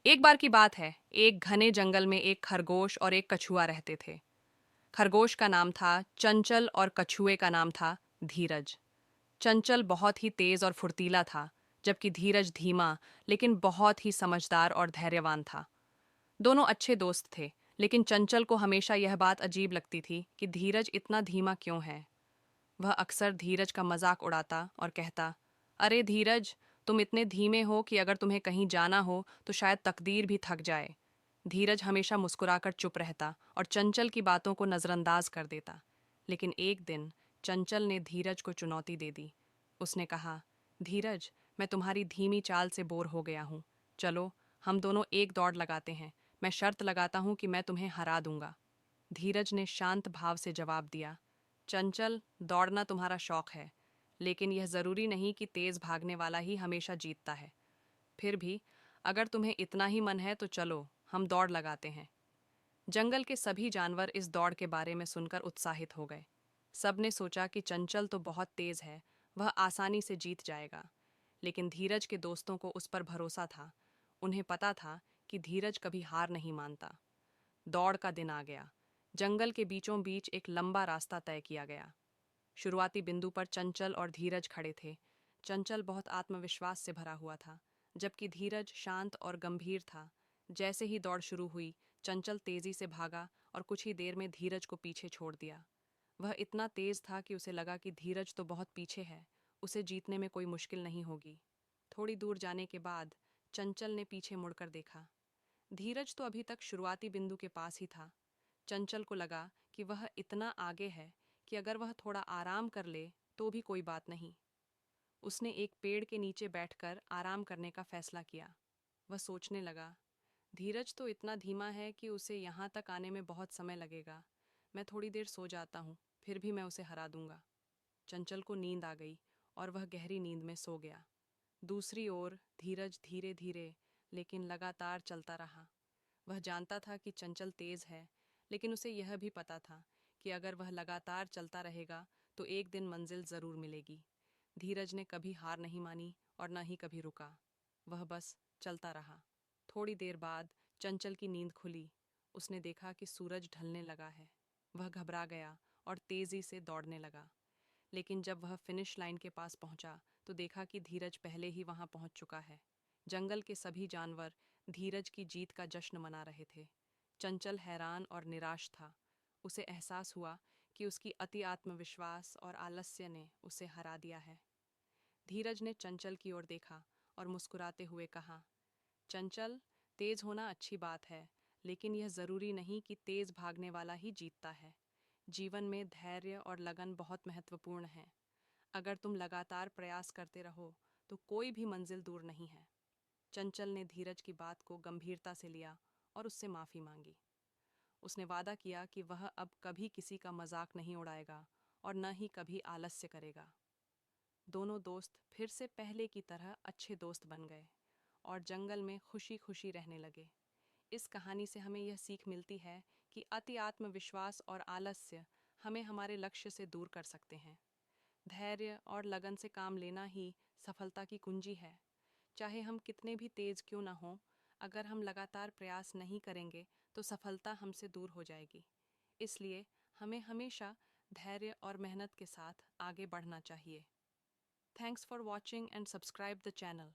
एक बार की बात है, एक घने जंगल में एक खरगोश और एक कछुआ रहते थे। खरगोश का नाम था चंचल और कछुए का नाम था धीरज। चंचल बहुत ही तेज और फुर्तीला था, जबकि धीरज धीमा लेकिन बहुत ही समझदार और धैर्यवान था। दोनों अच्छे दोस्त थे, लेकिन चंचल को हमेशा यह बात अजीब लगती थी कि धीरज इतना धीमा क्यों है। वह अक्सर धीरज का मजाक उड़ाता और कहता, अरे धीरज, तुम इतने धीमे हो कि अगर तुम्हें कहीं जाना हो तो शायद तकदीर भी थक जाए। धीरज हमेशा मुस्कुराकर चुप रहता और चंचल की बातों को नज़रअंदाज कर देता। लेकिन एक दिन चंचल ने धीरज को चुनौती दे दी। उसने कहा, धीरज, मैं तुम्हारी धीमी चाल से बोर हो गया हूँ। चलो, हम दोनों एक दौड़ लगाते हैं। मैं शर्त लगाता हूँ कि मैं तुम्हें हरा दूंगा। धीरज ने शांत भाव से जवाब दिया, चंचल, दौड़ना तुम्हारा शौक है, लेकिन यह जरूरी नहीं कि तेज भागने वाला ही हमेशा जीतता है। फिर भी अगर तुम्हें इतना ही मन है तो चलो, हम दौड़ लगाते हैं। जंगल के सभी जानवर इस दौड़ के बारे में सुनकर उत्साहित हो गए। सबने सोचा कि चंचल तो बहुत तेज है, वह आसानी से जीत जाएगा। लेकिन धीरज के दोस्तों को उस पर भरोसा था। उन्हें पता था कि धीरज कभी हार नहीं मानता। दौड़ का दिन आ गया। जंगल के बीचों बीच एक लंबा रास्ता तय किया गया। शुरुआती बिंदु पर चंचल और धीरज खड़े थे। चंचल बहुत आत्मविश्वास से भरा हुआ था, जबकि धीरज शांत और गंभीर था। जैसे ही दौड़ शुरू हुई, चंचल तेजी से भागा और कुछ ही देर में धीरज को पीछे छोड़ दिया। वह इतना तेज था कि उसे लगा कि धीरज तो बहुत पीछे है, उसे जीतने में कोई मुश्किल नहीं होगी। थोड़ी दूर जाने के बाद चंचल ने पीछे मुड़कर देखा। धीरज तो अभी तक शुरुआती बिंदु के पास ही था। चंचल को लगा कि वह इतना आगे है कि अगर वह थोड़ा आराम कर ले तो भी कोई बात नहीं। उसने एक पेड़ के नीचे बैठकर आराम करने का फैसला किया। वह सोचने लगा, धीरज तो इतना धीमा है कि उसे यहाँ तक आने में बहुत समय लगेगा। मैं थोड़ी देर सो जाता हूँ, फिर भी मैं उसे हरा दूंगा। चंचल को नींद आ गई और वह गहरी नींद में सो गया। दूसरी ओर धीरज धीरे धीरे लेकिन लगातार चलता रहा। वह जानता था कि चंचल तेज है, लेकिन उसे यह भी पता था कि अगर वह लगातार चलता रहेगा तो एक दिन मंजिल जरूर मिलेगी। धीरज ने कभी हार नहीं मानी और न ही कभी रुका। वह बस चलता रहा। थोड़ी देर बाद चंचल की नींद खुली। उसने देखा कि सूरज ढलने लगा है। वह घबरा गया और तेजी से दौड़ने लगा। लेकिन जब वह फिनिश लाइन के पास पहुंचा तो देखा कि धीरज पहले ही वहां पहुंच चुका है। जंगल के सभी जानवर धीरज की जीत का जश्न मना रहे थे। चंचल हैरान और निराश था। उसे एहसास हुआ कि उसकी अति आत्मविश्वास और आलस्य ने उसे हरा दिया है। धीरज ने चंचल की ओर देखा और मुस्कुराते हुए कहा, चंचल, तेज होना अच्छी बात है, लेकिन यह जरूरी नहीं कि तेज भागने वाला ही जीतता है। जीवन में धैर्य और लगन बहुत महत्वपूर्ण है। अगर तुम लगातार प्रयास करते रहो तो कोई भी मंजिल दूर नहीं है। चंचल ने धीरज की बात को गंभीरता से लिया और उससे माफी मांगी। उसने वादा किया कि वह अब कभी किसी का मजाक नहीं उड़ाएगा और न ही कभी आलस्य करेगा। दोनों दोस्त फिर से पहले की तरह अच्छे दोस्त बन गए और जंगल में खुशी खुशी रहने लगे। इस कहानी से हमें यह सीख मिलती है कि अति आत्मविश्वास और आलस्य हमें हमारे लक्ष्य से दूर कर सकते हैं। धैर्य और लगन से काम लेना ही सफलता की कुंजी है। चाहे हम कितने भी तेज क्यों ना हों, अगर हम लगातार प्रयास नहीं करेंगे तो सफलता हमसे दूर हो जाएगी। इसलिए हमें हमेशा धैर्य और मेहनत के साथ आगे बढ़ना चाहिए। Thanks for watching and subscribe the channel.